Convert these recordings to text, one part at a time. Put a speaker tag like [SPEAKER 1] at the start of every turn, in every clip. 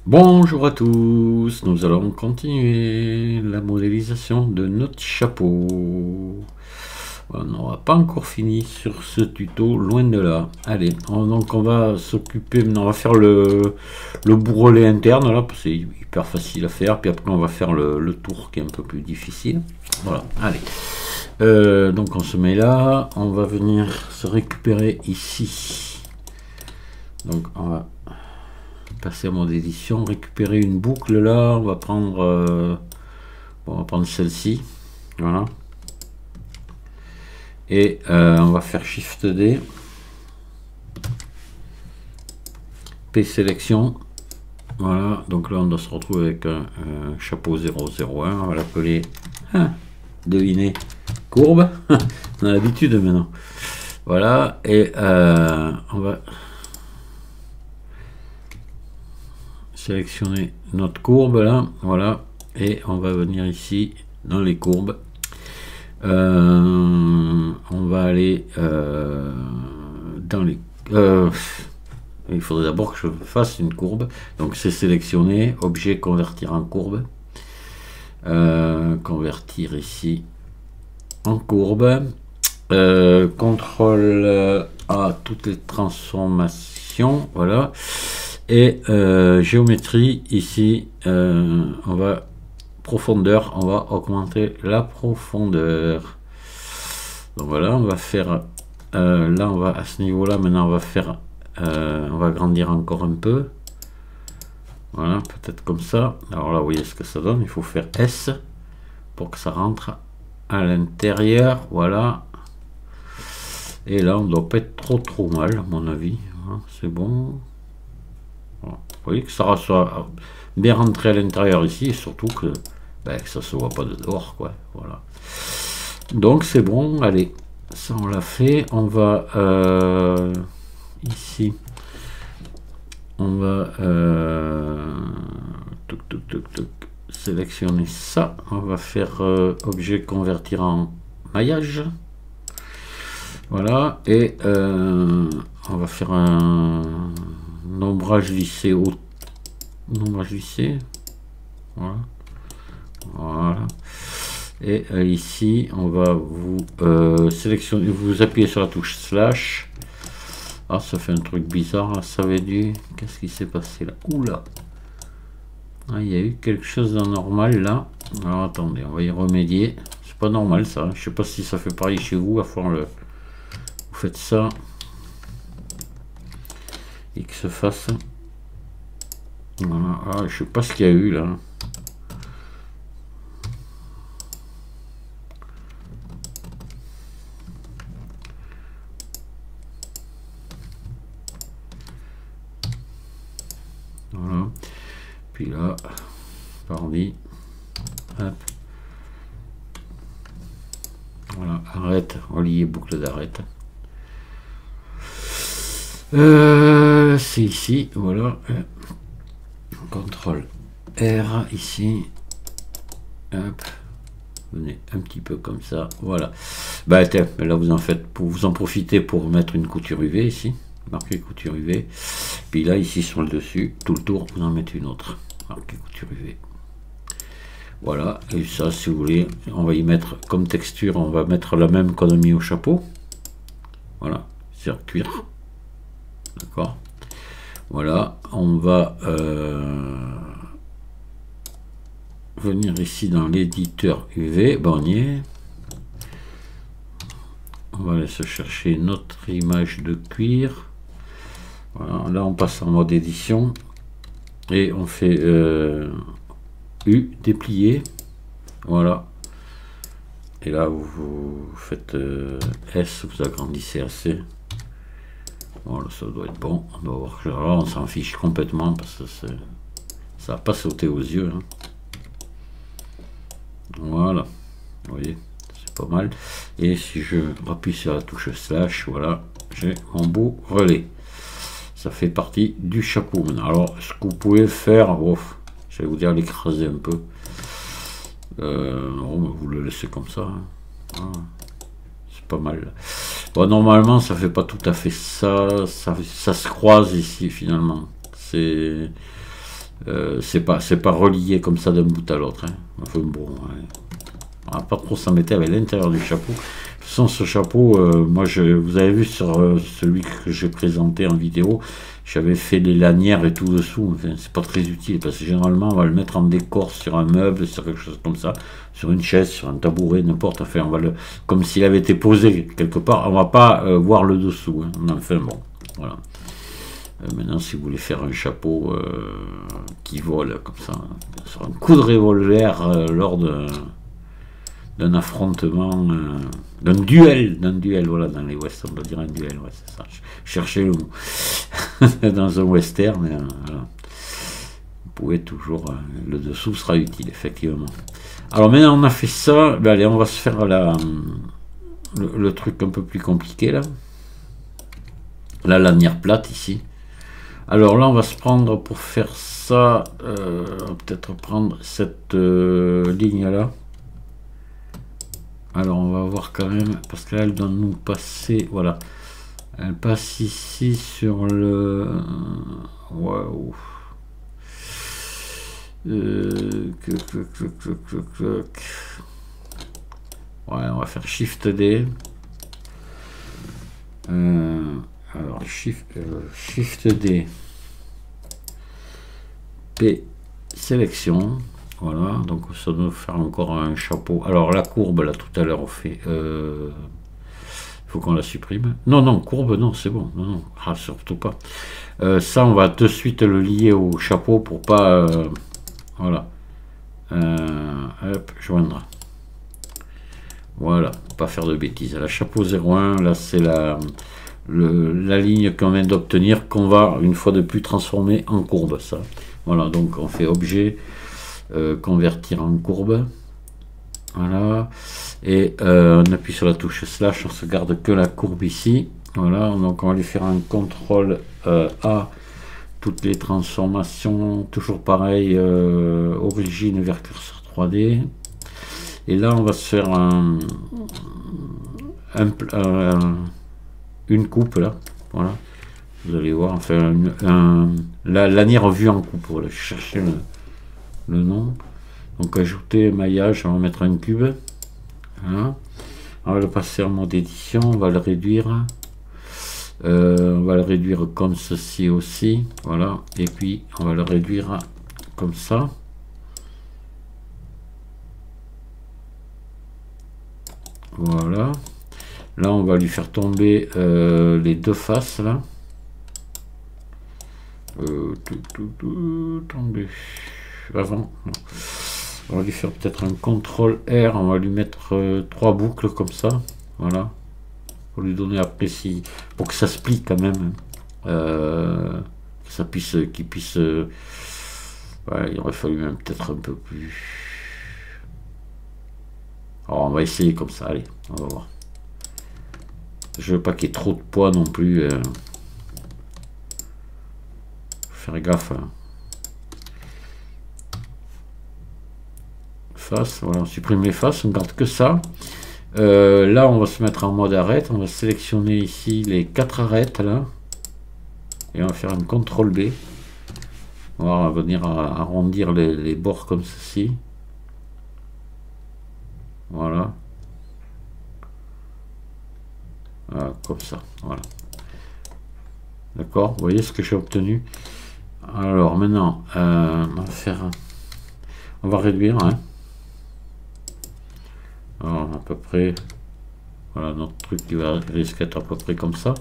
[SPEAKER 1] Bonjour à tous, nous allons continuer la modélisation de notre chapeau. On n'aura pas encore fini sur ce tuto, loin de là. Allez, donc on va s'occuper, on va faire le bourrelet interne là, parce que c'est hyper facile à faire, puis après on va faire le tour qui est un peu plus difficile. Voilà, allez. Donc on se met là, on va venir se récupérer ici. Donc on va passer à mode édition, récupérer une boucle là, on va prendre celle-ci, voilà, et on va faire Shift D, P sélection, voilà, donc là on doit se retrouver avec un chapeau 001, on va l'appeler, devinez, courbe, on a l'habitude maintenant, voilà, et on va sélectionner notre courbe là, voilà, et on va venir ici dans les courbes, on va aller dans les il faudrait d'abord que je fasse une courbe, donc c'est sélectionner, objet, convertir en courbe, convertir ici en courbe, CTRL A, toutes les transformations, voilà. Et géométrie, ici, on va profondeur, on va augmenter la profondeur. Donc voilà, on va faire, là on va à ce niveau-là, maintenant on va faire, on va agrandir encore un peu. Voilà, peut-être comme ça. Alors là, vous voyez ce que ça donne, il faut faire S pour que ça rentre à l'intérieur, voilà. Et là, on ne doit pas être trop mal, à mon avis. Voilà, c'est bon. Voilà. Vous voyez que ça soit bien rentré à l'intérieur ici, et surtout que, que ça se voit pas de dehors, quoi. Voilà. Donc c'est bon, allez, ça on l'a fait. On va ici, on va sélectionner ça. On va faire objet convertir en maillage. Voilà, et on va faire un ombrage lissé au ombrage lissé, voilà, voilà. Et ici on va vous sélectionner, vous appuyez sur la touche slash. Ah, ça fait un truc bizarre là, ça avait dû, qu'est-ce qui s'est passé là? Oula, ah, il y a eu quelque chose d'anormal là. Alors attendez, on va y remédier, c'est pas normal ça, je sais pas si ça fait pareil chez vous, à faire le, vous faites ça X face. Voilà. Ah, je sais pas ce qu'il y a eu là. Voilà. Puis là, pardi. Hop. Voilà, arrête, relier boucle d'arrête. C'est ici, voilà. CTRL R ici. Hop. Venez un petit peu comme ça, voilà. Bah tiens, là vous en faites, pour vous en profiter pour mettre une couture UV ici, marquer couture UV. Puis là ici sur le dessus, tout le tour, vous en mettez une autre, marquer couture UV. Voilà, et ça si vous voulez, on va y mettre comme texture, on va mettre la même qu'on a mis au chapeau. Voilà, c'est cuir. D'accord. Voilà, on va venir ici dans l'éditeur UV, bon, on y est. On va aller se chercher notre image de cuir. Voilà, là on passe en mode édition et on fait U, déplier. Voilà. Et là vous faites S, vous agrandissez assez. Voilà, ça doit être bon. On doit voir que là, on s'en fiche complètement parce que ça n'a pas sauté aux yeux. Hein. Voilà, vous voyez, c'est pas mal. Et si je appuie sur la touche slash, voilà, j'ai mon beau relais. Ça fait partie du chapeau maintenant. Alors, ce que vous pouvez faire, je vais vous dire l'écraser un peu. Non, vous le laissez comme ça. Hein. Voilà. C'est pas mal. Bon, normalement, ça fait pas tout à fait ça. Ça se croise ici finalement. C'est C'est pas relié comme ça d'un bout à l'autre. Hein. Enfin bon, ouais. On va pas trop s'embêter avec l'intérieur du chapeau. De toute façon, ce chapeau, moi, vous avez vu sur celui que j'ai présenté en vidéo, j'avais fait les lanières et tout dessous. Enfin, c'est pas très utile parce que généralement, on va le mettre en décor sur un meuble, sur quelque chose comme ça, sur une chaise, sur un tabouret, n'importe. Enfin, on va comme s'il avait été posé quelque part. On va pas voir le dessous. Hein. Enfin bon, voilà. Maintenant, si vous voulez faire un chapeau qui vole comme ça, sur un coup de revolver lors d'un affrontement, d'un duel, voilà, dans les westerns, on doit dire un duel, ouais, c'est ça, cherchez le mot. Dans un western, voilà. Vous pouvez toujours, le dessous sera utile, effectivement. Alors maintenant, on a fait ça, ben allez, on va se faire le truc un peu plus compliqué, là. La lanière plate, ici. Alors là, on va se prendre pour faire ça, on va peut-être prendre cette ligne-là. Alors on va voir quand même, parce que là, elle doit nous passer, voilà. Elle passe ici sur le... Waouh. Ouais, on va faire Shift D. Alors, Shift D. P. Sélection. Voilà, donc ça doit faire encore un chapeau. Alors, la courbe, là, tout à l'heure, on fait... il faut qu'on la supprime. Non, non, courbe, non, c'est bon. Non, non, ah, surtout pas. Ça, on va de suite le lier au chapeau pour pas... voilà. Hop, joindre. Voilà, pas faire de bêtises. La chapeau 01, là, c'est la ligne qu'on vient d'obtenir, qu'on va, une fois de plus, transformer en courbe, ça. Voilà, donc on fait objet, convertir en courbe. Voilà. Et on appuie sur la touche slash, on se garde que la courbe ici. Voilà, donc on va lui faire un CTRL A, toutes les transformations, toujours pareil, origine vers curseur 3D. Et là, on va se faire une coupe, là. Voilà. Vous allez voir, enfin, la lanière vue en coupe. Voilà, je cherchais le nom. Donc, ajouter maillage, on va mettre un cube. Voilà. On va le passer en mode édition, on va le réduire. On va le réduire comme ceci aussi. Voilà. Et puis, on va le réduire comme ça. Voilà. Là, on va lui faire tomber les deux faces, là. Tomber. Avant. On va lui faire peut-être un CTRL R. On va lui mettre 3 boucles comme ça. Voilà. Pour lui donner après, pour que ça se plie quand même. Ça puisse, qu'il puisse... ouais, il aurait fallu même peut-être un peu plus... Alors, on va essayer comme ça. Allez, on va voir. Je veux pas qu'il y ait trop de poids non plus. Faire gaffe. Hein. Face, voilà, on supprime les faces, on garde que ça. Là, on va se mettre en mode arrête. On va sélectionner ici les 4 arêtes là. Et on va faire un CTRL B. On va venir arrondir les bords comme ceci. Voilà. Voilà, comme ça. Voilà. D'accord, vous voyez ce que j'ai obtenu. Alors maintenant, on va réduire. Hein. Alors, à peu près, voilà notre truc qui va risquer d'être à peu près comme ça.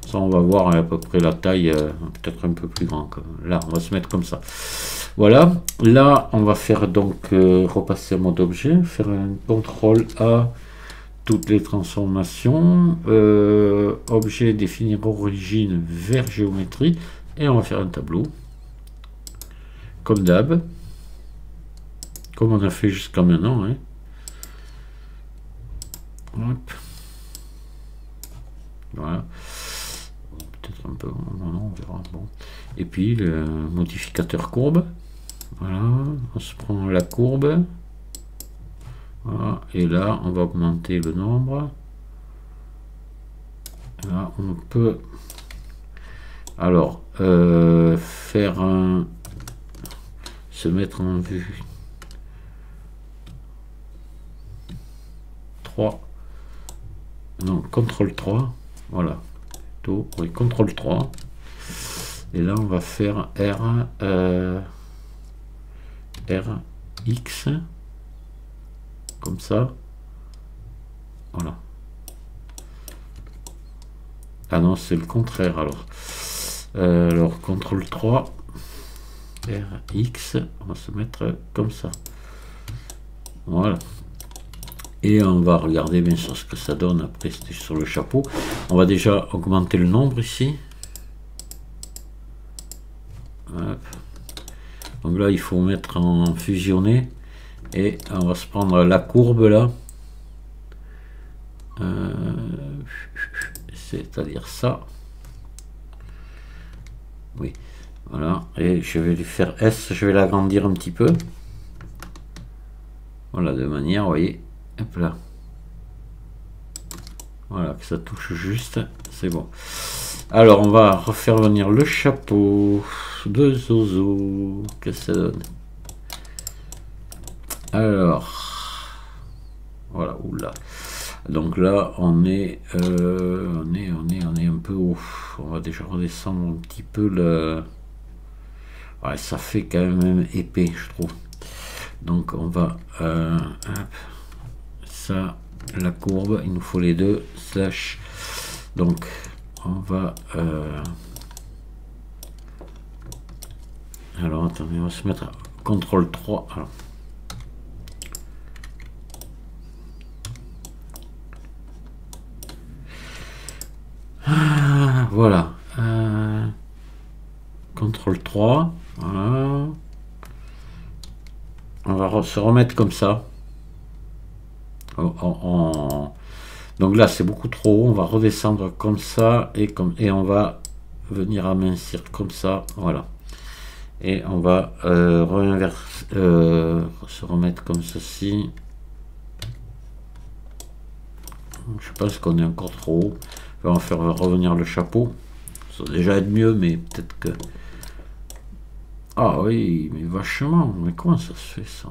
[SPEAKER 1] Ça, on va voir à peu près la taille, peut-être un peu plus grand. Là, on va se mettre comme ça. Voilà. Là, on va faire donc repasser en mode objet, faire un CTRL A. Toutes les transformations, objet, définir origine vers géométrie, et on va faire un tableau, comme d'hab, comme on a fait jusqu'à maintenant. Hein. Hop. Voilà. Peut-être un peu, non, on verra. Bon. Et puis le modificateur courbe, voilà, on se prend la courbe. Voilà, et là on va augmenter le nombre. Là on peut alors faire un se mettre en vue 3, non, CTRL 3, voilà, plutôt, oui, CTRL 3, et là on va faire RX, comme ça, voilà. Ah non, c'est le contraire alors. Alors, CTRL 3, RX, on va se mettre comme ça. Voilà. Et on va regarder bien sûr ce que ça donne après sur le chapeau. On va déjà augmenter le nombre ici. Hop. Donc là, il faut mettre en fusionné. Et on va se prendre la courbe là. C'est-à-dire ça. Oui. Voilà. Et je vais lui faire S. Je vais l'agrandir un petit peu. Voilà, de manière, vous voyez. Hop là. Voilà, que ça touche juste. C'est bon. Alors, on va refaire venir le chapeau de Zozo. Qu'est-ce que ça donne? Alors, voilà, oula. Donc là, on est un peu haut. On va déjà redescendre un petit peu le. Ouais, ça fait quand même épais, je trouve. Donc on va hop, ça, la courbe, il nous faut les deux slash. Donc on va alors attendez, on va se mettre à CTRL 3. Alors. Voilà. CTRL 3. Voilà. On va se remettre comme ça. Donc là, c'est beaucoup trop haut. On va redescendre comme ça et on va venir amincir comme ça. Voilà. Et on va se remettre comme ceci. Je pense qu'on est encore trop haut. On va faire revenir le chapeau. Ça va déjà être mieux, mais peut-être que... Ah oui, mais vachement. Mais comment ça se fait ça?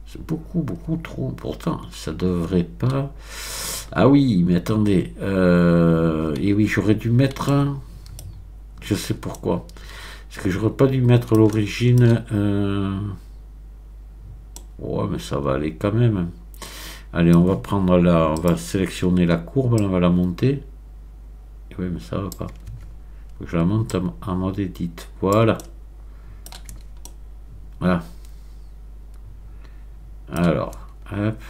[SPEAKER 1] C'est beaucoup trop. Pourtant, ça devrait pas... Ah oui, mais attendez. Et oui, j'aurais dû mettre... Je sais pourquoi. Parce que j'aurais pas dû mettre l'origine... Ouais, mais ça va aller quand même. Allez, on va prendre là, on va sélectionner la courbe, là, on va la monter. Oui, mais ça va pas. Faut que je la monte en mode edit. Voilà. Voilà. Alors, hop.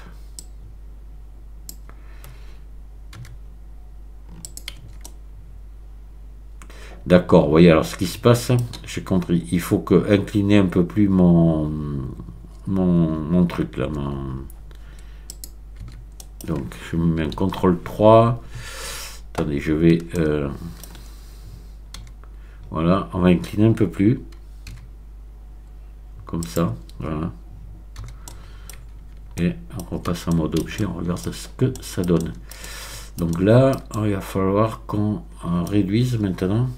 [SPEAKER 1] D'accord, vous voyez, alors ce qui se passe, j'ai compris. Il faut que incliner un peu plus mon truc là. Donc, je me mets un CTRL 3. Attendez, je vais... voilà, on va incliner un peu plus. Comme ça, voilà. Et on repasse en mode objet, on regarde ce que ça donne. Donc là, il va falloir qu'on réduise maintenant.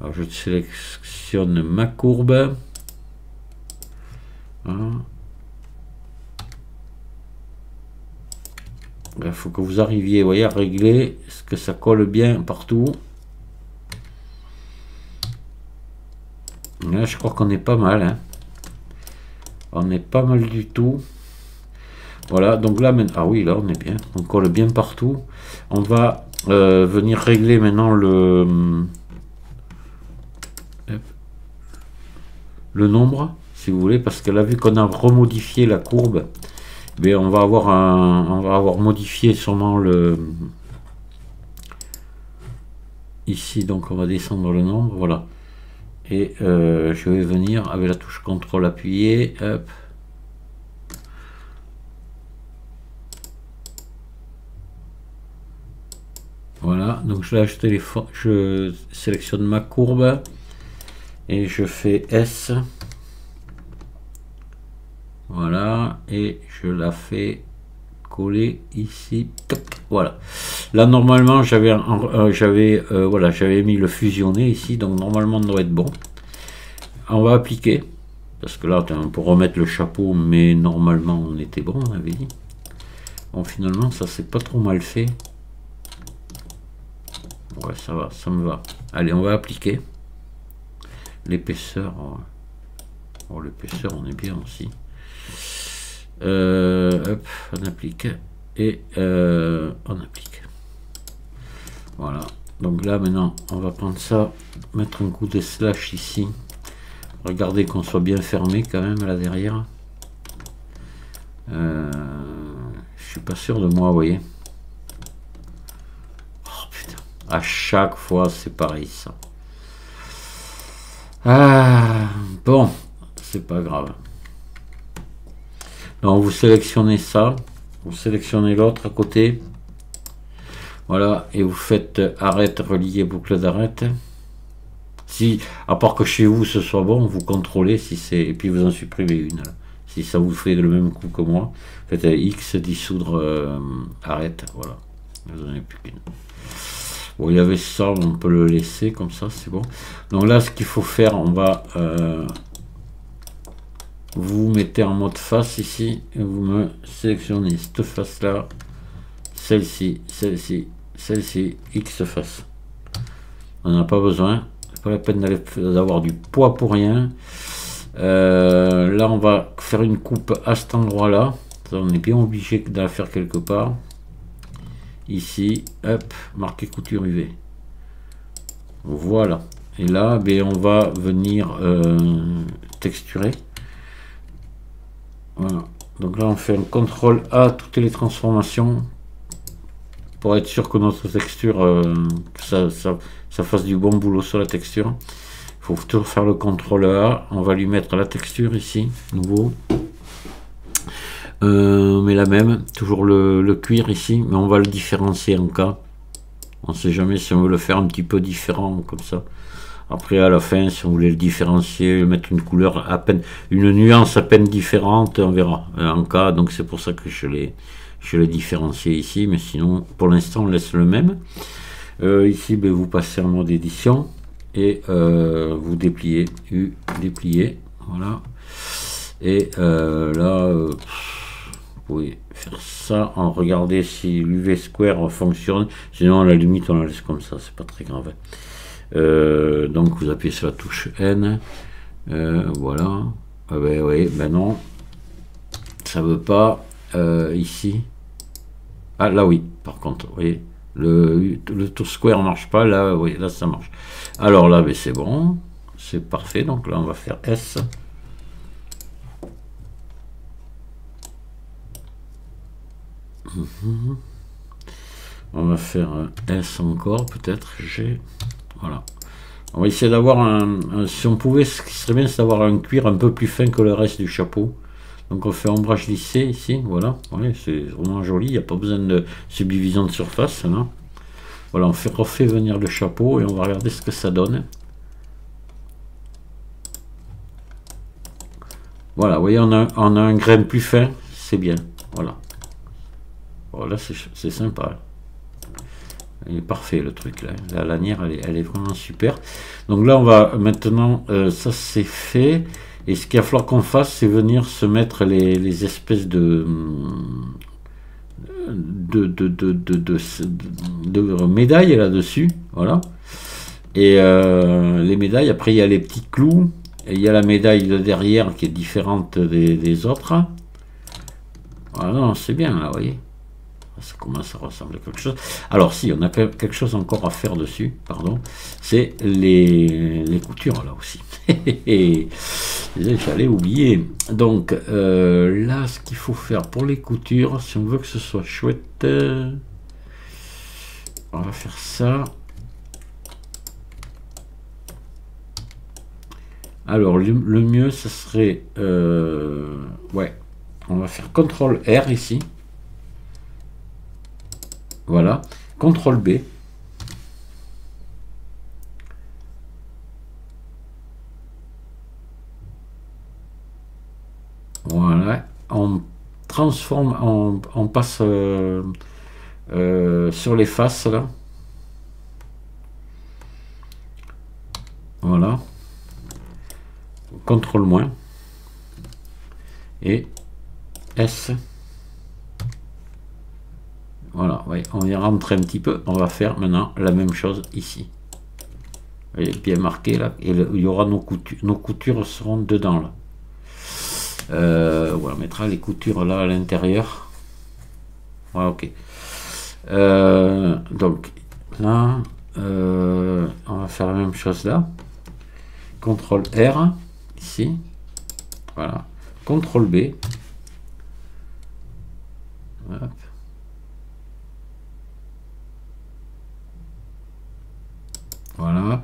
[SPEAKER 1] Alors je sélectionne ma courbe. Voilà. Il faut que vous arriviez, voyez, à régler ce que ça colle bien partout. Là, je crois qu'on est pas mal. Hein. On est pas mal du tout. Voilà, donc là, maintenant, ah oui, là, on est bien. On colle bien partout. On va venir régler maintenant le nombre, si vous voulez, parce que là, vu qu'on a remodifié la courbe, mais on va avoir modifié sûrement le ici, donc on va descendre le nombre, voilà. Et je vais venir avec la touche CTRL appuyée, hop. Voilà, donc là je sélectionne ma courbe et je fais S. Voilà, et je la fais coller ici. Toc, voilà. Là normalement voilà, j'avais mis le fusionné ici, donc normalement on doit être bon. On va appliquer parce que là pour remettre le chapeau, mais normalement on était bon, on avait dit. Bon, finalement ça c'est pas trop mal fait. Ouais, ça va, ça me va. Allez, on va appliquer l'épaisseur. Oh, l'épaisseur on est bien aussi. Hop, on applique et on applique. Voilà, donc là maintenant on va prendre ça, mettre un coup de slash ici. Regardez qu'on soit bien fermé quand même là derrière. Je suis pas sûr de moi, vous voyez. Oh putain, à chaque fois c'est pareil ça. Ah bon, c'est pas grave. Donc vous sélectionnez ça, vous sélectionnez l'autre à côté. Voilà, et vous faites arrête, relier, boucle d'arrête. Si, à part que chez vous ce soit bon, vous contrôlez si c'est, et puis vous en supprimez une. Là. Si ça vous fait le même coup que moi, faites X, dissoudre, arrête, voilà. Vous n'en avez plus qu'une. Bon, il y avait ça, on peut le laisser comme ça, c'est bon. Donc là, ce qu'il faut faire, on va, vous mettez en mode face ici, et vous me sélectionnez cette face là, celle-ci, celle-ci, celle-ci, X face. On n'en a pas besoin, c'est pas la peine d'avoir du poids pour rien. Là on va faire une coupe à cet endroit là, on est bien obligé de la faire quelque part. Ici, hop, marquer couture UV. Voilà, et là ben, on va venir texturer. Voilà, donc là on fait un CTRL A toutes les transformations pour être sûr que notre texture ça fasse du bon boulot sur la texture. Il faut toujours faire le CTRL A. On va lui mettre la texture ici, nouveau. Mais la même, toujours le cuir ici, mais on va le différencier en cas. On ne sait jamais si on veut le faire un petit peu différent comme ça. Après à la fin, si on voulait le différencier, mettre une couleur à peine, une nuance à peine différente, on verra en cas. Donc c'est pour ça que je l'ai différencié ici, mais sinon pour l'instant on laisse le même. Ici ben, vous passez en mode édition et vous dépliez, dépliez, voilà. Et là vous pouvez faire ça en regarder si l'UV Square fonctionne, sinon à la limite on la laisse comme ça, c'est pas très grave. Donc vous appuyez sur la touche N, voilà. Ah ben oui, ben non, ça veut pas ici. Ah là oui, par contre, vous voyez, le tour square marche pas, là oui, là ça marche. Alors là, ben, c'est bon, c'est parfait, donc là on va faire S. On va faire S encore, peut-être G. Voilà. On va essayer d'avoir si on pouvait, ce qui serait bien, c'est d'avoir un cuir un peu plus fin que le reste du chapeau. Donc on fait ombrage lissé ici, voilà. Ouais, c'est vraiment joli, il n'y a pas besoin de subdivision de surface. Là. Voilà, on refait venir le chapeau et on va regarder ce que ça donne. Voilà, vous voyez, on a un grain plus fin, c'est bien. Voilà. Voilà, c'est sympa. Il est parfait le truc là. La lanière, elle est vraiment super. Donc là, on va maintenant, ça c'est fait. Et ce qu'il va falloir qu'on fasse, c'est venir se mettre les espèces de médailles là-dessus. Voilà. Et les médailles, après il y a les petits clous. Et il y a la médaille de derrière qui est différente des autres. Voilà, c'est bien là, vous voyez. Ça commence à ressembler à quelque chose. Alors si, on a quelque chose encore à faire dessus, pardon, c'est les coutures là aussi. J'allais oublier. Donc là, ce qu'il faut faire pour les coutures, si on veut que ce soit chouette, on va faire ça. Alors le mieux, ce serait, ouais, on va faire CTRL R ici. Voilà, CTRL B. Voilà, on transforme, on passe sur les faces là. Voilà. CTRL moins et S. Voilà, ouais, on y rentre un petit peu. On va faire maintenant la même chose ici. Elle est bien marqué là. Et il y aura nos coutures seront dedans là. Voilà, on mettra les coutures là à l'intérieur. Voilà, ok. Donc là, on va faire la même chose là. CTRL R ici. Voilà. CTRL B. Hop. Voilà.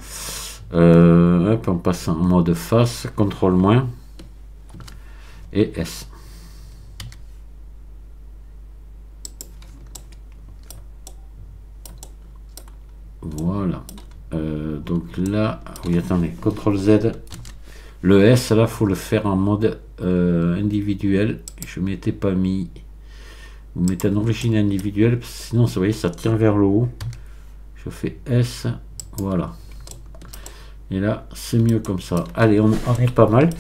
[SPEAKER 1] Hop, on passe en mode face. CTRL moins et S. Voilà. Donc là, oui, attendez, CTRL Z. Le S, là, faut le faire en mode individuel. Je m'étais pas mis. Vous mettez en origine individuelle, sinon, vous voyez, ça tire vers le haut. Je fais S, voilà. Et là, c'est mieux comme ça. Allez, on est pas mal.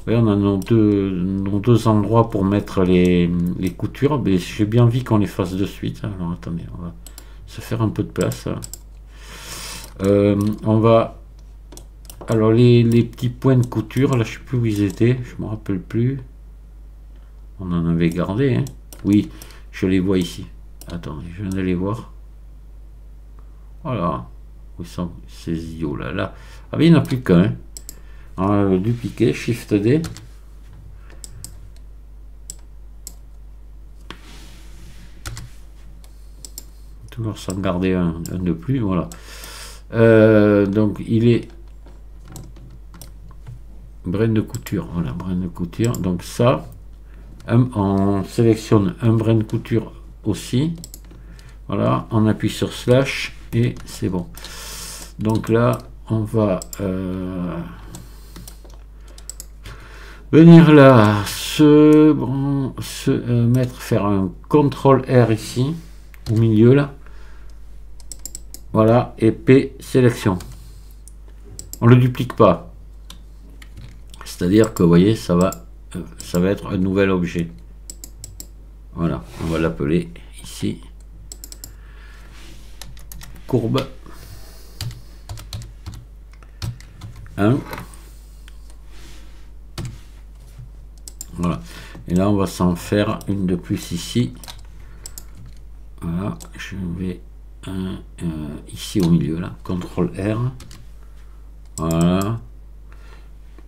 [SPEAKER 1] Oui, on a nos deux endroits pour mettre les coutures. Mais j'ai bien envie qu'on les fasse de suite. Alors, attendez, on va se faire un peu de place. On va... Alors, les petits points de couture, là, je sais plus où ils étaient. Je me rappelle plus. On en avait gardé, hein. Oui, je les vois ici. Attendez, je viens de les voir. Voilà. Où sont ces idiots là, là. Ah mais il n'y en a plus qu'un. On va dupliquer, Shift D. Toujours sans garder un de plus, voilà. Donc il est brin de couture, voilà, brin de couture. Donc ça, on sélectionne un brin de couture aussi. Voilà, on appuie sur slash et c'est bon. Donc là, on va venir là, faire un CTRL R ici, au milieu là. Voilà, et P, sélection. On le duplique pas. C'est-à-dire que, vous voyez, ça va être un nouvel objet. Voilà, on va l'appeler ici. Courbe 1. Voilà. Et là, on va s'en faire une de plus ici. Voilà, je vais ici au milieu, là. CTRL R. Voilà.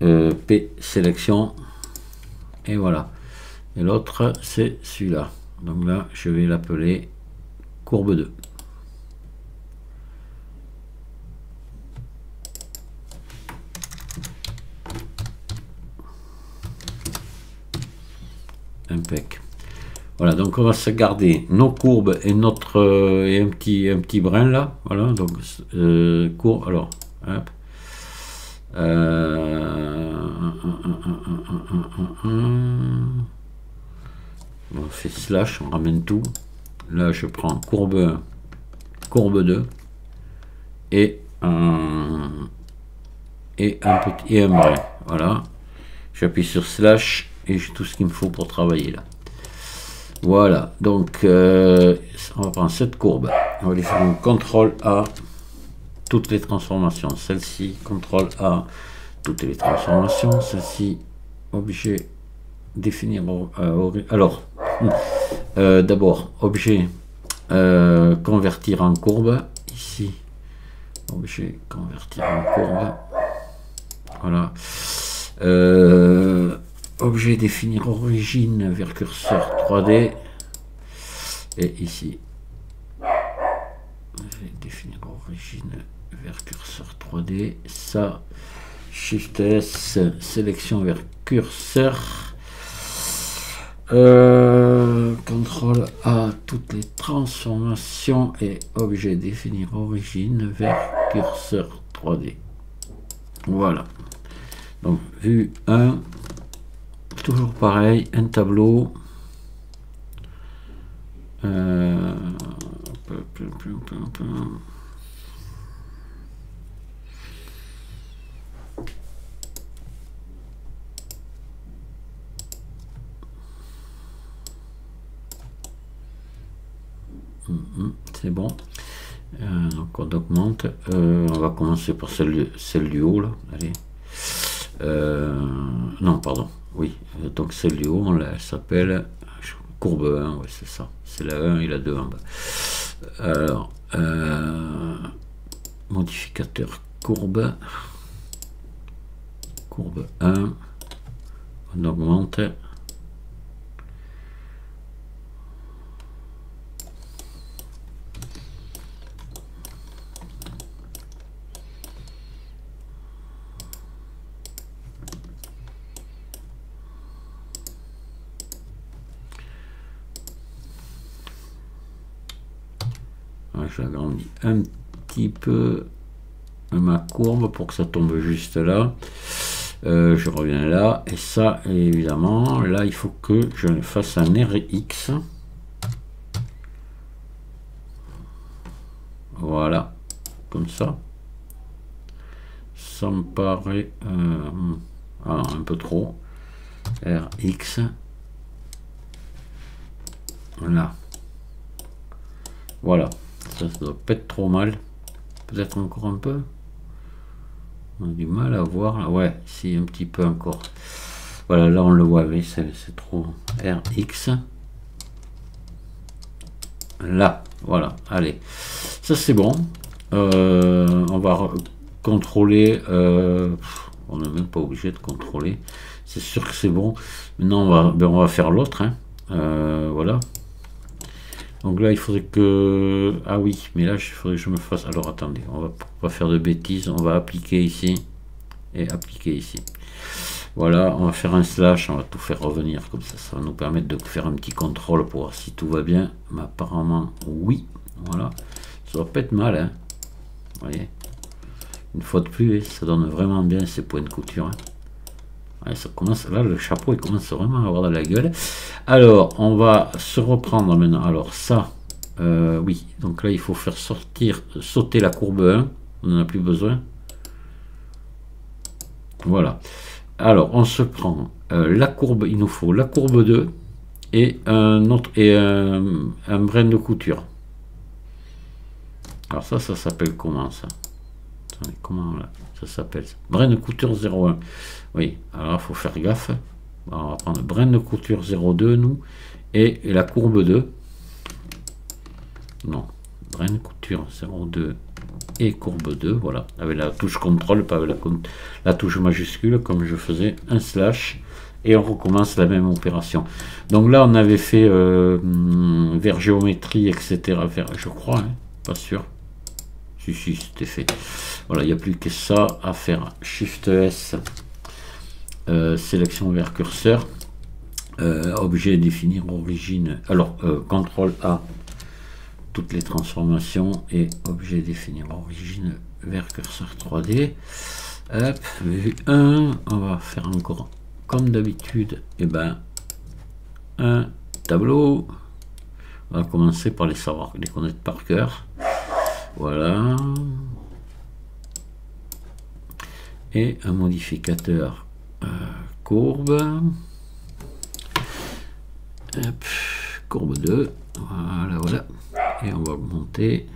[SPEAKER 1] P, sélection. Et voilà. Et l'autre, c'est celui-là. Donc là, je vais l'appeler courbe 2. Impec. Voilà, donc on va se garder nos courbes et notre et un petit brin là. Voilà, donc courbe. Alors, hop. On fait slash, on ramène tout. Là, je prends courbe 1, courbe 2 et un brin. Voilà. J'appuie sur slash et j'ai tout ce qu'il me faut pour travailler là. Voilà, donc on va prendre cette courbe, on va lui faire un CTRL A, toutes les transformations, celle-ci, CTRL A, toutes les transformations, celle-ci, objet, définir, alors, d'abord, objet, convertir en courbe, ici, objet, convertir en courbe, voilà, objet définir origine vers curseur 3D et ici définir origine vers curseur 3D, ça Shift S, sélection vers curseur, CTRL A, toutes les transformations et objet définir origine vers curseur 3D. Voilà, donc vue 1, toujours pareil, un tableau, C'est bon. Donc on augmente. On va commencer par celle du haut là. Allez. Non, pardon. Oui. Donc celle du haut, elle s'appelle courbe 1. Ouais, c'est ça. C'est la 1 et la 2 en bas. Alors, modificateur courbe 1. On augmente. J'agrandis un petit peu ma courbe pour que ça tombe juste là. Je reviens là, et ça, évidemment, là, il faut que je fasse un RX. Voilà, comme ça. Ça me paraît un peu trop. RX. Là. Voilà. Ça doit pas être trop mal. Peut-être encore un peu. On a du mal à voir là. Ouais, si, un petit peu encore. Voilà, là on le voit, oui, c'est trop. RX. Là, voilà, allez. Ça c'est bon. On va contrôler. On n'est même pas obligé de contrôler. C'est sûr que c'est bon. Maintenant on va faire l'autre. Hein. Voilà. Donc là il faudrait que... Ah oui, mais là il faudrait que je me fasse... Alors attendez, on va pas faire de bêtises. On va appliquer ici. Et appliquer ici. Voilà, on va faire un slash, on va tout faire revenir comme ça, ça va nous permettre de faire un petit contrôle pour voir si tout va bien. Mais apparemment, oui, voilà, ça va pas être mal, hein. Vous voyez, une fois de plus, ça donne vraiment bien ces points de couture. Hein. Ouais, ça commence, là, le chapeau, il commence vraiment à avoir de la gueule. Alors, on va se reprendre maintenant. Alors ça, oui, donc là, il faut faire sauter la courbe 1, on n'en a plus besoin. Voilà. Alors, on se prend la courbe, il nous faut la courbe 2 et un autre et un brin de couture. Alors ça s'appelle comment ça? Attendez, comment là, ça s'appelle ça? Brin de couture 01. Oui, alors il faut faire gaffe. Alors, on va prendre brin de couture 02 nous et la courbe 2. Non, brin de couture 02 et courbe 2, voilà, avec la touche contrôle, pas avec la touche majuscule, comme je faisais un slash, et on recommence la même opération. Donc là, on avait fait vers géométrie, etc. Je crois, hein, pas sûr. Si, c'était fait. Voilà, il n'y a plus que ça à faire. Shift S, sélection vers curseur, objet définir origine. Alors, CTRL A. Toutes les transformations et objet définir origine vers curseur 3D. Hop, vue 1, on va faire encore comme d'habitude, et ben un tableau. On va commencer par les savoir, les connaître par cœur. Voilà. Et un modificateur courbe. Hop, courbe 2. Voilà. Et on va augmenter.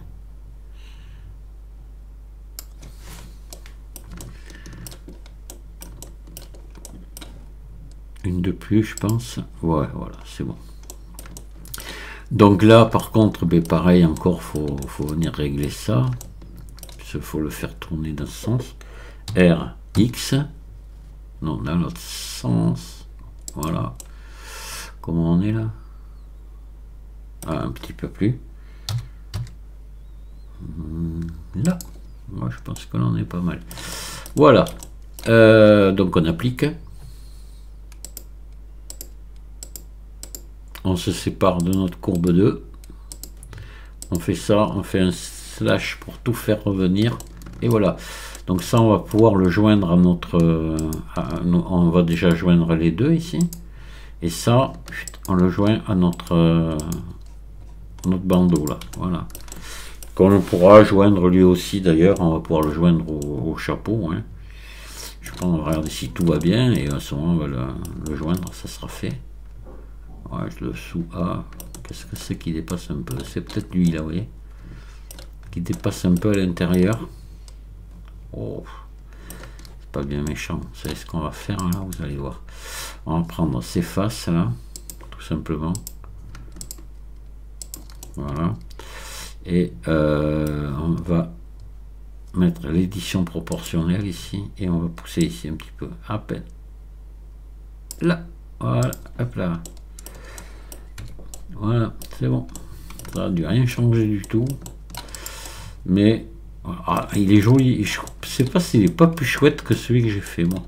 [SPEAKER 1] Une de plus, je pense. Ouais, voilà, c'est bon. Donc là, par contre, ben, pareil, encore, faut venir régler ça. Il faut le faire tourner dans ce sens. R, X. Non, dans l'autre sens. Voilà. Comment on est là? Ah, un petit peu plus. Là, moi je pense que l'on est pas mal. Voilà, donc on applique, on se sépare de notre courbe 2, on fait ça, on fait un slash pour tout faire revenir, et voilà. Donc ça, on va pouvoir le joindre à notre... on va déjà joindre les deux ici, et ça, on le joint à notre notre bandeau là, voilà. Qu'on pourra joindre lui aussi d'ailleurs, on va pouvoir le joindre au chapeau. Hein. Je pense, on va regarder si tout va bien et à ce moment on va le joindre, ça sera fait. Ouais, je le sous A. Qu'est-ce que c'est qui dépasse un peu? C'est peut-être lui là, vous voyez, qui dépasse un peu à l'intérieur. Oh, c'est pas bien méchant. Vous savez ce qu'on va faire là, vous allez voir. On va prendre ces faces là, tout simplement. Voilà. Et on va mettre l'édition proportionnelle ici et on va pousser ici un petit peu, à peine. Là, voilà, hop là. Voilà, c'est bon. Ça n'a dû rien changer du tout. Mais ah, il est joli. Je sais pas s'il est pas plus chouette que celui que j'ai fait moi.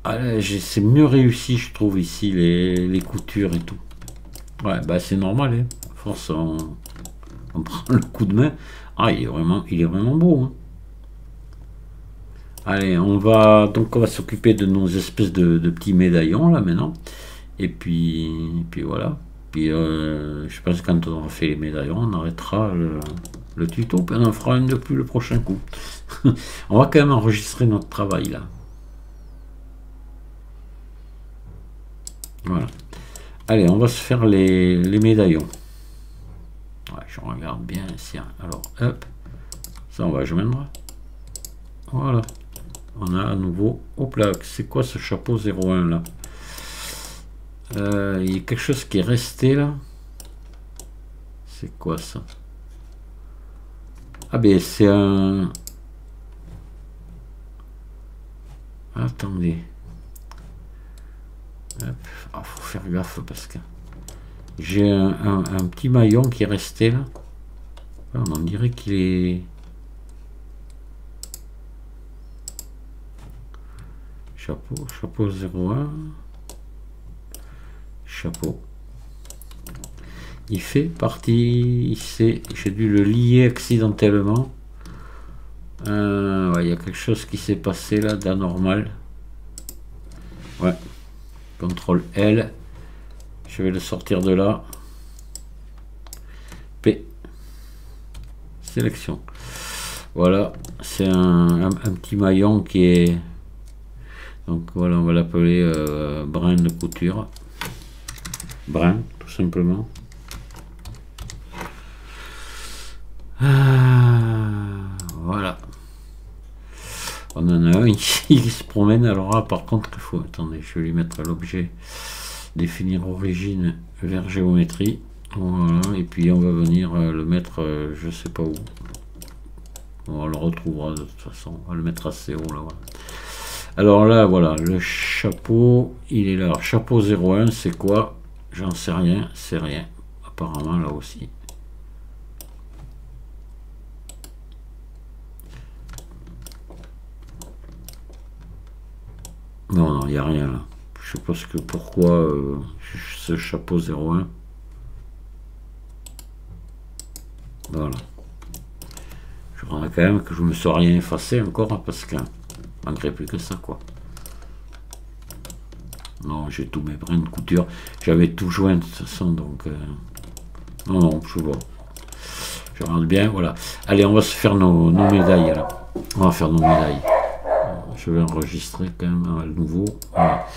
[SPEAKER 1] Ah, c'est mieux réussi, je trouve, ici, les coutures et tout. Ouais, bah c'est normal, hein. À force, on prend le coup de main. Ah, il est vraiment beau. Hein. Allez, on va s'occuper de nos espèces de petits médaillons là maintenant. Et puis voilà. Puis je pense que quand on aura fait les médaillons, on arrêtera le tuto. Puis on en fera une de plus le prochain coup. On va quand même enregistrer notre travail là. Voilà. Allez, on va se faire les médaillons. Ouais, je regarde bien ici. Alors, hop. Ça, on va joindre. Voilà. On a à nouveau. Hop là, c'est quoi ce chapeau 01 là? Il y a quelque chose qui est resté là. C'est quoi ça? Ah ben c'est un... Attendez. Ah, faut faire gaffe parce que j'ai un petit maillon qui est resté là. On dirait qu'il est... Chapeau 01. Chapeau. Il fait partie... J'ai dû le lier accidentellement. Ouais, il y a quelque chose qui s'est passé là d'anormal. Ouais. CTRL L. Je vais le sortir de là. P. Sélection. Voilà. C'est un petit maillon qui est... Donc voilà, on va l'appeler brin de couture. Brin, tout simplement. Voilà. On en a un ici qui se promène. Alors là, par contre, il faut... Attendez, je vais lui mettre l'objet. Définir origine vers géométrie. Voilà. Et puis on va venir le mettre, je sais pas où. On le retrouvera de toute façon. On va le mettre assez haut là. Voilà. Alors là, voilà, le chapeau, il est là. Alors, chapeau 01, c'est quoi? J'en sais rien, c'est rien. Apparemment, là aussi. Non, il n'y a rien là. Je sais pas pourquoi ce chapeau 01. Voilà. Je voudrais quand même que je me sois rien effacé encore, hein, parce que manquerait plus que ça, quoi. Non, j'ai tous mes brins de couture. J'avais tout joint de toute façon, donc... Non, je vois. Je regarde bien, voilà. Allez, on va se faire nos médailles, là. On va faire nos médailles. Je vais enregistrer quand même à nouveau. Voilà.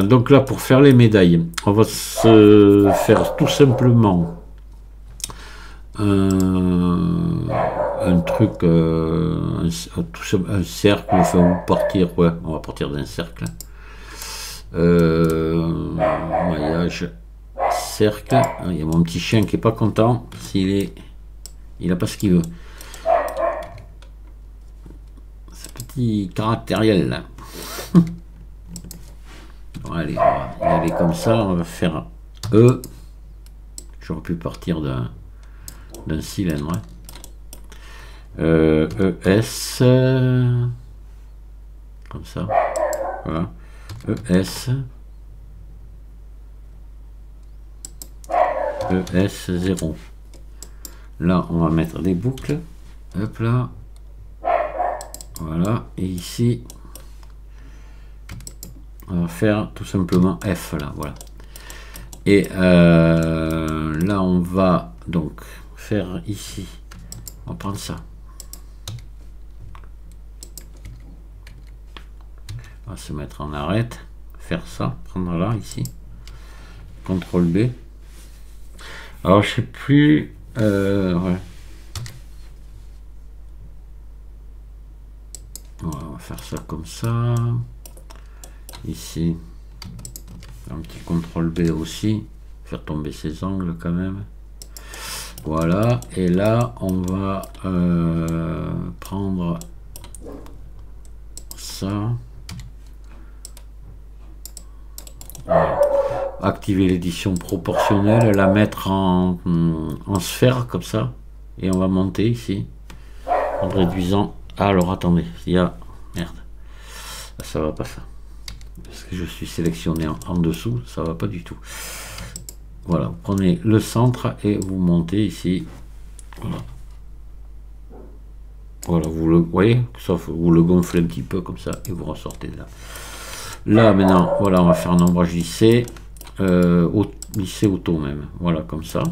[SPEAKER 1] Donc là, pour faire les médailles, on va se faire tout simplement un truc, un cercle, enfin, partir, ouais, on va partir d'un cercle. Maillage, cercle. Il y a mon petit chien qui est pas content, il a pas ce qu'il veut. Ce petit caractériel là. Bon, allez, on va y aller comme ça, on va faire E. J'aurais pu partir d'un cylindre. ES. Comme ça. Voilà. ES. ES0. Là, on va mettre des boucles. Hop là. Voilà. Et ici, on va faire tout simplement F là. Voilà. Et là, on va donc faire ici. On va prendre ça. On va se mettre en arrête. Faire ça. Prendre là, ici. CTRL B. Alors, je sais plus. Ouais. On va faire ça comme ça. Ici. Un petit CTRL B aussi. Faire tomber ces angles quand même. Voilà. Et là, on va prendre ça. Voilà. Activer l'édition proportionnelle, la mettre en sphère comme ça. Et on va monter ici. En réduisant. Ah, alors attendez. Il y a... Merde. Ça va pas ça. Parce que je suis sélectionné en dessous, ça va pas du tout. Voilà, vous prenez le centre et vous montez ici. Voilà. Voilà, vous le voyez, sauf vous le gonflez un petit peu comme ça et vous ressortez de là. Là maintenant, voilà, on va faire un ombrage lissé, lissé auto même. Voilà, comme ça,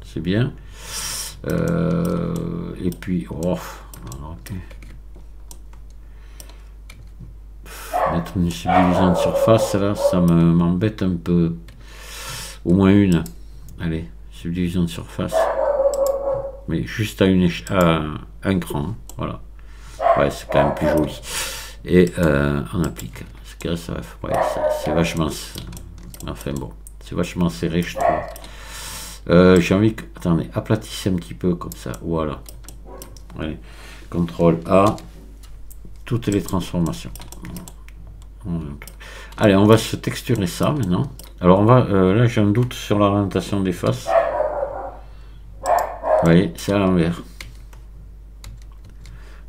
[SPEAKER 1] c'est bien. Et puis, oh, okay. Mettre une subdivision de surface, là, ça m'embête un peu. Au moins une. Allez, subdivision de surface. Mais juste à un cran. Voilà. Ouais, c'est quand même plus joli. Et on applique. Ce que ça va. Ouais, c'est vachement. Enfin bon, c'est vachement serré, je trouve. J'ai envie que. Attendez, aplatissez un petit peu comme ça. Voilà. Allez, CTRL A. Toutes les transformations. Allez, on va se texturer ça maintenant. Alors on va, là j'ai un doute sur l'orientation des faces. Vous voyez, c'est à l'envers.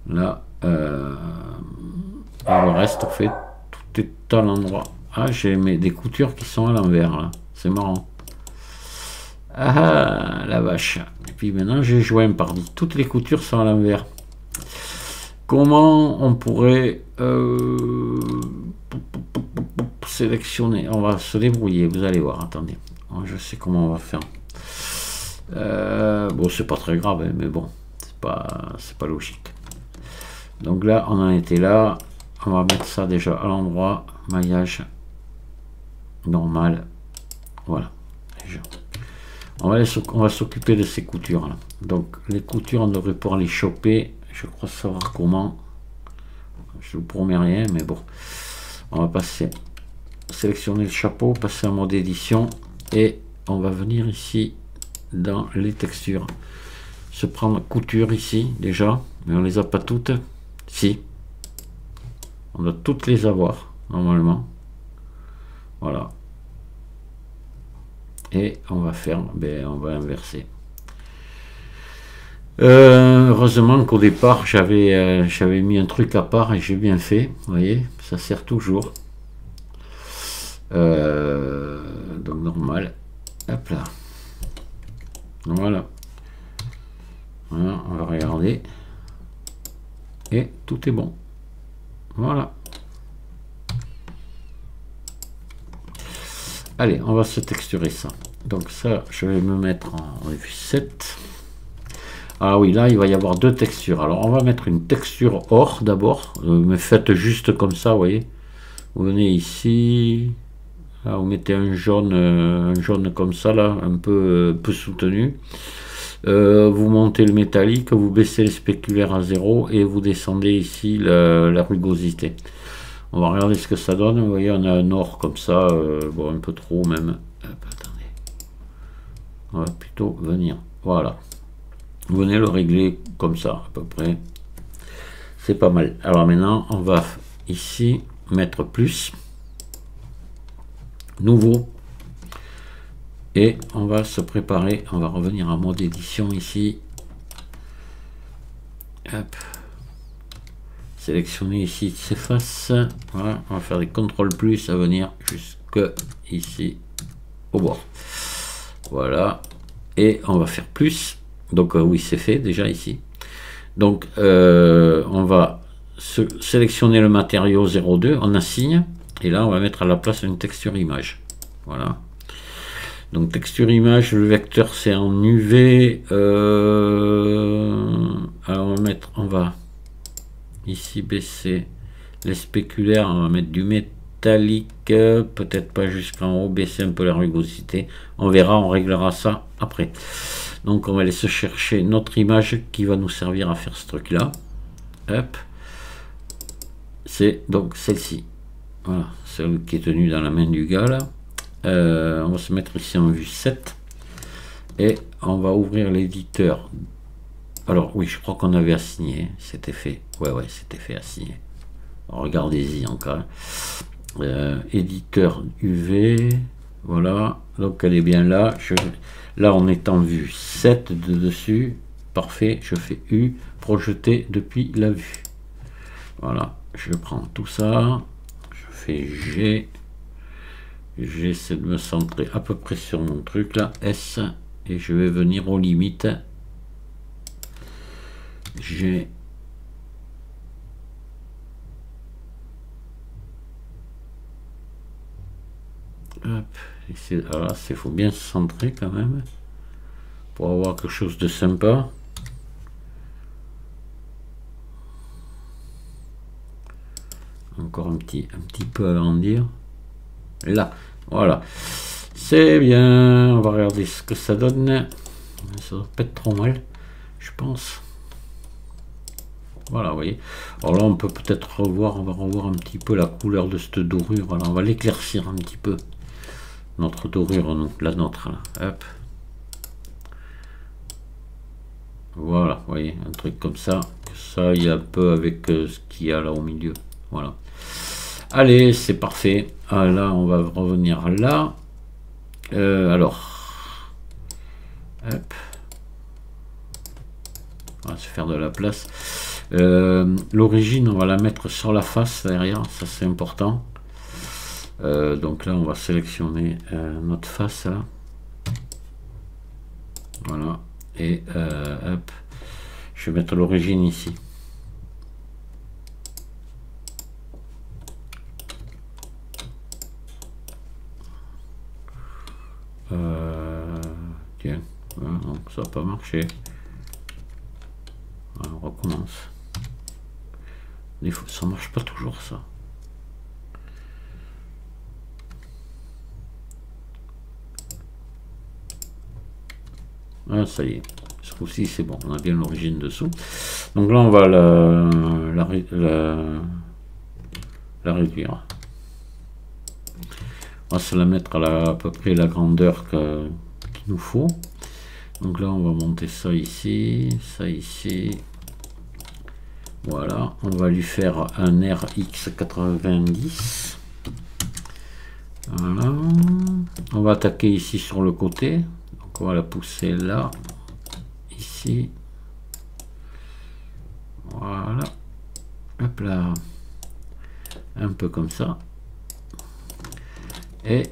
[SPEAKER 1] Là, le reste, en fait, tout est à l'endroit. Ah, j'ai des coutures qui sont à l'envers là. C'est marrant. Ah, la vache. Et puis maintenant j'ai joint par dit. Toutes les coutures sont à l'envers. Comment on pourrait sélectionner? On va se débrouiller, vous allez voir. Attendez, je sais comment on va faire. Bon, c'est pas très grave, hein, mais bon, c'est pas logique. Donc là, on en était là. On va mettre ça déjà à l'endroit. Maillage normal. Voilà. Déjà. On va s'occuper de ces coutures là. Donc les coutures, on devrait pouvoir les choper. Je crois savoir comment. Je vous promets rien, mais bon. On va passer, sélectionner le chapeau, passer en mode édition et on va venir ici dans les textures. Se prendre couture ici déjà, mais on les a pas toutes. Si. On doit toutes les avoir normalement. Voilà. Et on va faire, ben, on va inverser. Heureusement qu'au départ j'avais mis un truc à part et j'ai bien fait, vous voyez, ça sert toujours. Donc normal, hop là, voilà, on va regarder et tout est bon, voilà. Allez, on va se texturer ça. Donc ça, je vais me mettre en F7. Ah oui, là, il va y avoir deux textures. Alors, on va mettre une texture or d'abord. Mais faites juste comme ça, vous voyez. Vous venez ici. Là, vous mettez un jaune comme ça, là, un peu soutenu. Vous montez le métallique, vous baissez les spéculaires à 0 et vous descendez ici la rugosité. On va regarder ce que ça donne. Vous voyez, on a un or comme ça, bon, un peu trop même. Hop, attendez. On va plutôt venir. Voilà. Vous venez le régler comme ça, à peu près. C'est pas mal. Alors maintenant, on va ici mettre plus. Nouveau. Et on va se préparer. On va revenir en mode édition ici. Hop. Sélectionner ici ces faces. Voilà. On va faire des CTRL plus à venir jusque ici au bord. Voilà. Et on va faire plus. Donc oui, c'est fait déjà ici. Donc on va sélectionner le matériau 02, on assigne et là on va mettre à la place une texture image. Voilà. Donc texture image, le vecteur c'est en UV. Alors on va ici baisser les spéculaires, on va mettre du métallique, peut-être pas jusqu'en haut, baisser un peu la rugosité. On verra, on réglera ça après. Donc on va aller se chercher notre image qui va nous servir à faire ce truc là. Hop. C'est donc celle-ci. Voilà, celle qui est tenue dans la main du gars là. On va se mettre ici en vue 7 et on va ouvrir l'éditeur. Alors oui, je crois qu'on avait assigné, c'était fait. Ouais, c'était fait assigner. Regardez-y encore. Éditeur UV, voilà. Donc elle est bien là. Là, on est en vue 7 de dessus. Parfait. Je fais U, projeter depuis la vue. Voilà. Je prends tout ça. Je fais G. J'essaie de me centrer à peu près sur mon truc là. S. Et je vais venir aux limites. G. Hop. Alors il faut bien se centrer quand même pour avoir quelque chose de sympa. Encore un petit peu agrandir. Là, voilà. C'est bien. On va regarder ce que ça donne. Ça doit pas être trop mal, je pense. Voilà, vous voyez. Alors là, on peut peut-être revoir, on va revoir un petit peu la couleur de cette dorure. Alors, on va l'éclaircir un petit peu. Notre dorure, donc la nôtre, là. Hop. Voilà, vous voyez, un truc comme ça. Ça, il y a un peu avec ce qu'il y a là au milieu. Voilà. Allez, c'est parfait. Ah, là, on va revenir là. Alors. Hop. On va se faire de la place. L'origine, on va la mettre sur la face derrière. Ça, c'est important. Donc là, on va sélectionner notre face là. Voilà. Et hop. Je vais mettre l'origine ici. Tiens, voilà, donc ça n'a pas marché. Alors, on recommence. Des fois, ça marche pas toujours ça. Ah, ça y est. Ce coup-ci, c'est bon. On a bien l'origine dessous. Donc là, on va la réduire. On va se la mettre à peu près la grandeur qu'il nous faut. Donc là, on va monter ça ici, ça ici. Voilà, on va lui faire un RX90. Voilà. On va attaquer ici sur le côté. Donc on va la pousser là, ici. Voilà. Hop là. Un peu comme ça. Et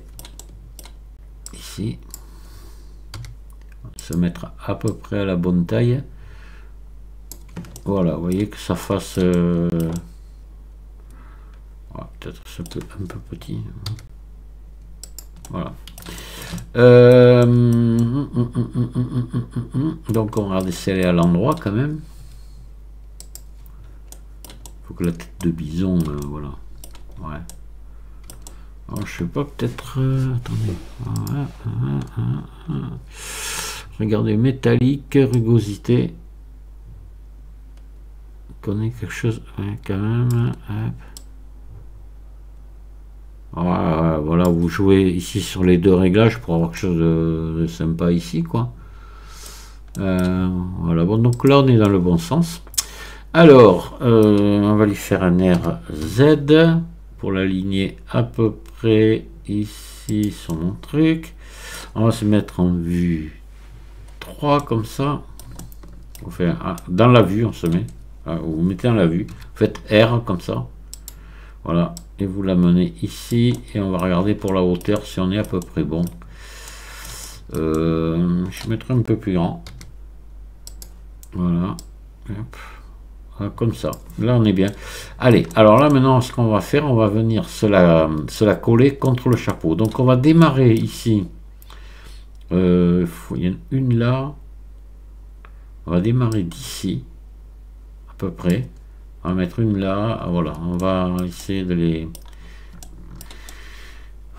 [SPEAKER 1] ici. Se mettre à peu près à la bonne taille. Voilà, vous voyez que ça fasse peut-être un peu petit. Voilà. Donc on va regarder si elle est à l'endroit quand même. Il faut que la tête de bison, voilà. Ouais. Alors, je sais pas, peut-être. Attendez. Regardez, métallique, rugosité. On connaît quelque chose, ouais, quand même. Voilà, vous jouez ici sur les deux réglages pour avoir quelque chose de sympa ici, quoi. Voilà, bon, donc là on est dans le bon sens. Alors, on va lui faire un RZ pour l'aligner à peu près ici sur mon truc. On va se mettre en vue 3 comme ça. On fait dans la vue, on se met. Vous mettez dans la vue, vous faites R comme ça. Voilà, et vous l'amenez ici et on va regarder pour la hauteur si on est à peu près bon. Je mettrai un peu plus grand. Voilà. Hop. Voilà, comme ça. Là on est bien. Allez, alors là maintenant ce qu'on va faire, on va venir se la coller contre le chapeau. Donc on va démarrer ici Il y en a une là. On va démarrer d'ici, à peu près. On va mettre une là. Voilà, on va essayer de les...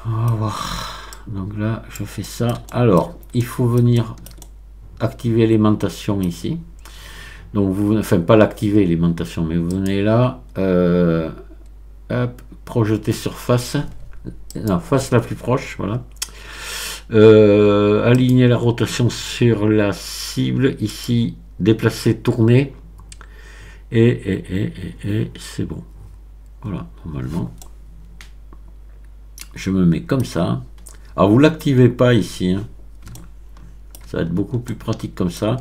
[SPEAKER 1] On va voir. Donc là, je fais ça. Alors, il faut venir activer l'aimantation ici. Donc, vous, enfin, pas l'activer l'aimantation, mais vous venez là. Hop, projeter surface. Non, face la plus proche, voilà. Aligner la rotation sur la cible, ici, déplacer, tourner, et c'est bon. Voilà, normalement. Je me mets comme ça. Alors, vous l'activez pas ici, hein. Ça va être beaucoup plus pratique comme ça.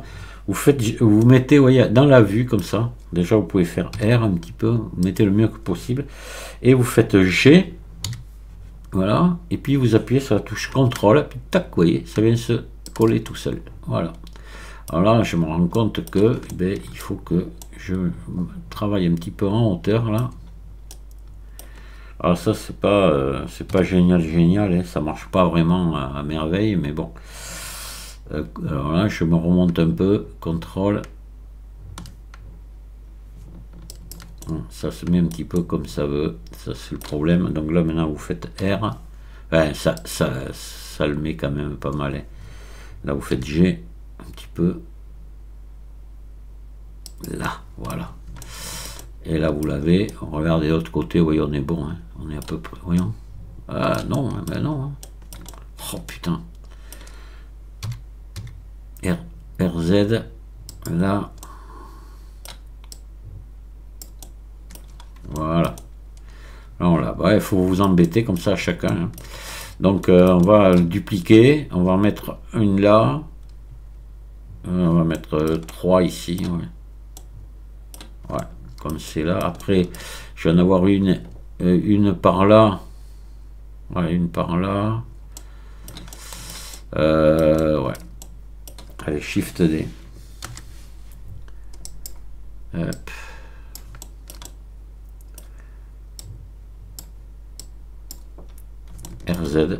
[SPEAKER 1] Vous mettez, voyez, dans la vue comme ça. Déjà, vous pouvez faire R un petit peu, vous mettez le mieux que possible, et vous faites G. Voilà, et puis vous appuyez sur la touche CTRL, puis tac, vous voyez, ça vient se coller tout seul. Voilà. Alors là, je me rends compte que il faut que je travaille un petit peu en hauteur là. Alors ça, c'est pas génial, hein, ça marche pas vraiment à merveille, mais bon. Alors là, je me remonte un peu, CTRL. Ça se met un petit peu comme ça veut, ça c'est le problème. Donc là maintenant vous faites R, enfin, ça le met quand même pas mal, hein. Là vous faites G un petit peu, là, voilà, et là vous l'avez. On regarde de l'autre côté, vous voyez, on est bon, hein. On est à peu près, voyons. Ah non, ben non, hein. Oh putain, RZ, là. Voilà. Là, il faut vous embêter comme ça à chacun, hein. Donc on va dupliquer, on va en mettre une là, on va mettre 3 ici, ouais. Ouais, comme c'est là. Après, je vais en avoir une par là, ouais, une par là, ouais. Allez, Shift D. Hop. RZ.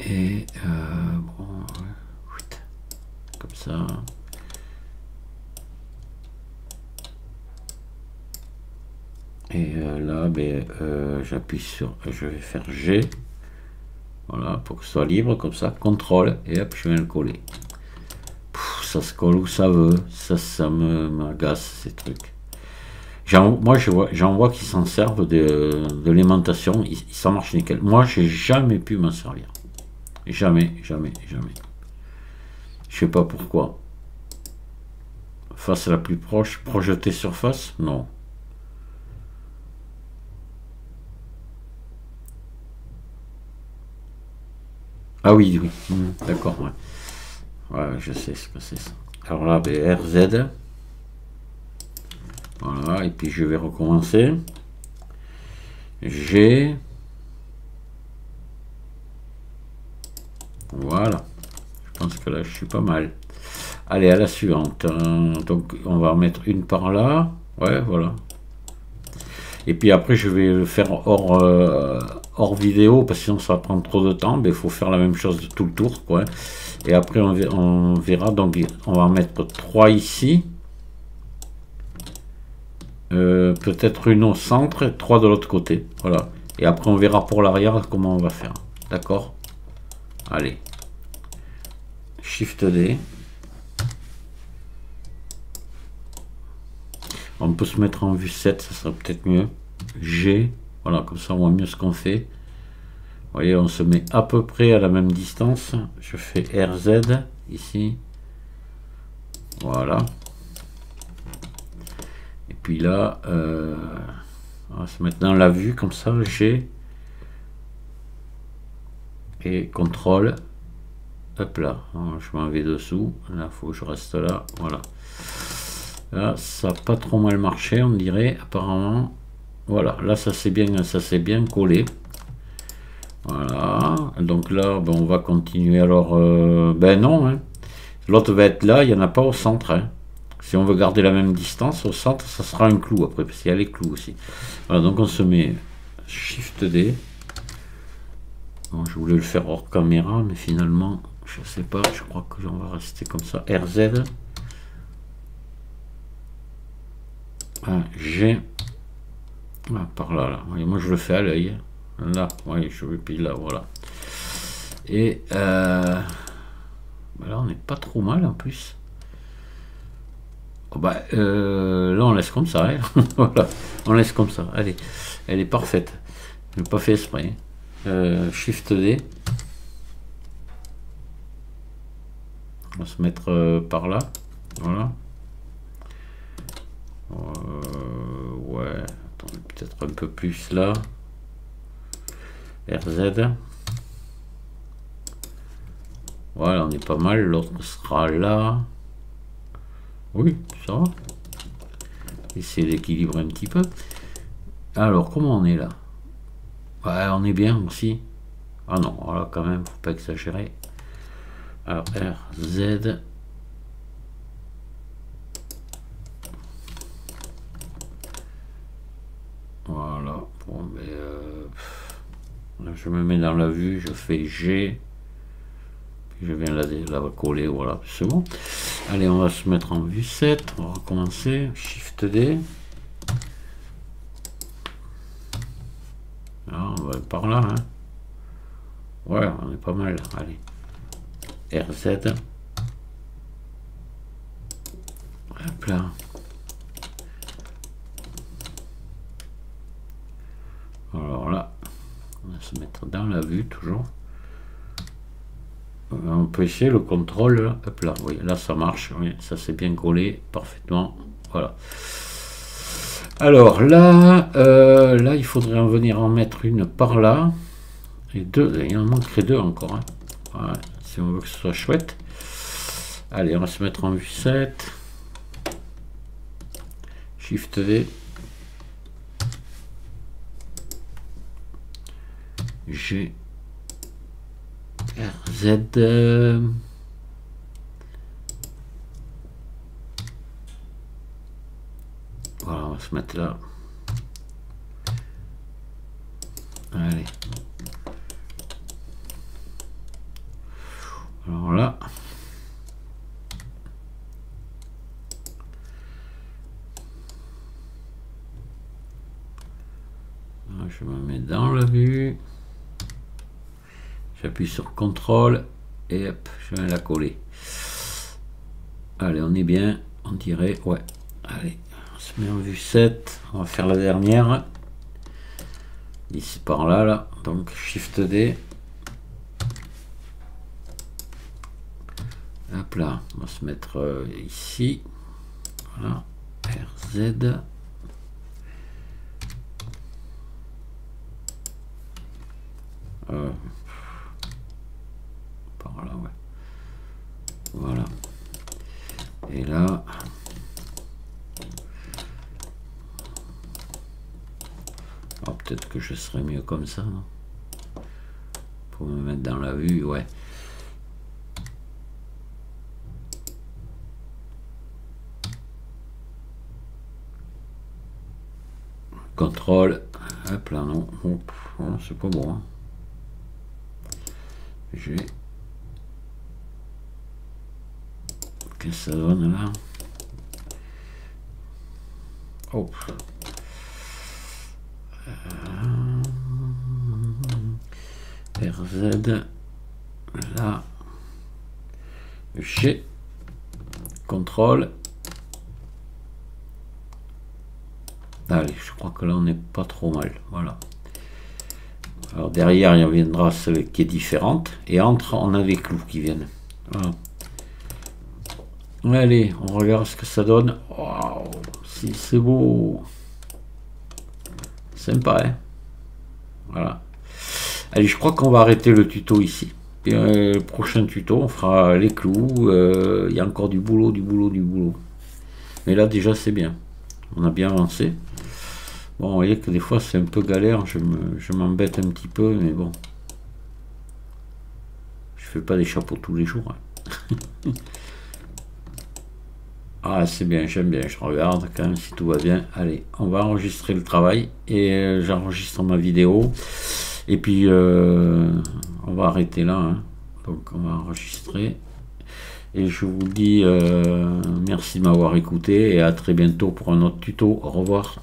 [SPEAKER 1] Et bon, comme ça. Et là, j'appuie sur, je vais faire G. Voilà, pour que ce soit libre, comme ça, CTRL, et hop, je viens le coller. Ça se colle où ça veut, ça m'agace ces trucs. Moi, j'en vois qui s'en servent de l'aimantation, ça marche nickel. Moi, j'ai jamais pu m'en servir. Jamais. Je sais pas pourquoi. Face la plus proche, projeter surface, non. Ah oui, d'accord, ouais. Ouais, je sais ce que c'est ça. Alors là, RZ. Voilà, et puis je vais recommencer. G. Voilà. Je pense que là, je suis pas mal. Allez, à la suivante. Donc, on va en mettre une par là. Ouais, voilà. Et puis après, je vais le faire hors vidéo, parce que sinon ça va prendre trop de temps. Mais il faut faire la même chose tout le tour, quoi. Et après, on verra. Donc, on va en mettre 3 ici. Peut-être une au centre et 3 de l'autre côté. Voilà. Et après, on verra pour l'arrière comment on va faire. D'accord? Allez. Shift D. On peut se mettre en vue 7, ça sera peut-être mieux. G. Voilà, comme ça on voit mieux ce qu'on fait. Vous voyez, on se met à peu près à la même distance. Je fais RZ ici. Voilà. Et puis là, on va se mettre dans la vue comme ça, G. Et CTRL. Hop là, je m'en vais dessous. Là, il faut que je reste là. Voilà. Là, ça n'a pas trop mal marché, on dirait, apparemment. Voilà, là, ça s'est bien collé. Voilà. Donc là, on va continuer. Alors, non, hein. L'autre va être là, il n'y en a pas au centre, hein. Si on veut garder la même distance, au centre, ça sera un clou après, parce qu'il y a les clous aussi. Voilà, donc on se met Shift D. Bon, je voulais le faire hors caméra, mais finalement, je sais pas, je crois que on va rester comme ça. RZ. Ah, G. Ah, par là, là. Oui, moi je le fais à l'œil. Là, oui, je vais puis là, voilà. Et là, on n'est pas trop mal en plus. Oh, bah, là, on laisse comme ça. Hein. Voilà, on laisse comme ça. Allez, elle est parfaite. Je n'ai pas fait exprès. Shift D. On va se mettre par là. Voilà. Ouais, peut-être un peu plus là. RZ. Voilà, on est pas mal. L'autre sera là. Oui, ça va. Essayer d'équilibrer un petit peu. Alors, comment on est là? Ouais, on est bien aussi. Ah non, voilà, quand même, faut pas exagérer. Alors, RZ. Voilà. Bon, mais là, je me mets dans la vue, je fais G. Puis je viens la coller, voilà, c'est bon. Allez, on va se mettre en vue 7. On va recommencer. Shift D. Ah, on va par là, hein. Ouais, on est pas mal. Allez. RZ. Hop là. Alors là, on va se mettre dans la vue toujours. On peut essayer le contrôle. Hop là, oui, là ça marche. Oui, ça s'est bien collé parfaitement. Voilà. Alors là, là il faudrait en venir en mettre une par là. Et deux, il en manquerait deux encore. Hein. Ouais, si on veut que ce soit chouette. Allez, on va se mettre en vue 7. Shift D. G. RZ. Voilà, on va se mettre là. Allez. Alors là. Je me mets dans la vue. J'appuie sur CTRL et hop, je viens la coller. Allez, on est bien, on dirait, ouais. Allez, on se met en vue 7. On va faire la dernière. Ici par là, là. Donc Shift D. Hop là, on va se mettre ici. Voilà. RZ. Par là, ouais. Voilà. Et là. Alors peut-être que je serais mieux comme ça. Non, pour me mettre dans la vue, ouais. Contrôle. Hop là, non. Oh, c'est pas bon. Hein. J'ai. Qu'est-ce que ça donne là? Oh. RZ. Là. G. Contrôle. Allez, je crois que là on n'est pas trop mal. Voilà. Alors derrière il y en viendra celle qui est différente. Et entre on a les clous qui viennent. Voilà. Allez, on regarde ce que ça donne. Waouh, si c'est beau. Sympa, hein. Voilà. Allez, je crois qu'on va arrêter le tuto ici. Et le prochain tuto, on fera les clous. Il y a encore du boulot, du boulot, du boulot. Mais là déjà c'est bien. On a bien avancé. Bon, vous voyez que des fois c'est un peu galère. Je m'embête un petit peu, mais bon. Je fais pas des chapeaux tous les jours. Hein. Ah, c'est bien, j'aime bien. Je regarde quand même si tout va bien. Allez, on va enregistrer le travail et j'enregistre ma vidéo. Et puis, on va arrêter là, hein. Donc, on va enregistrer. Et je vous dis merci de m'avoir écouté et à très bientôt pour un autre tuto. Au revoir.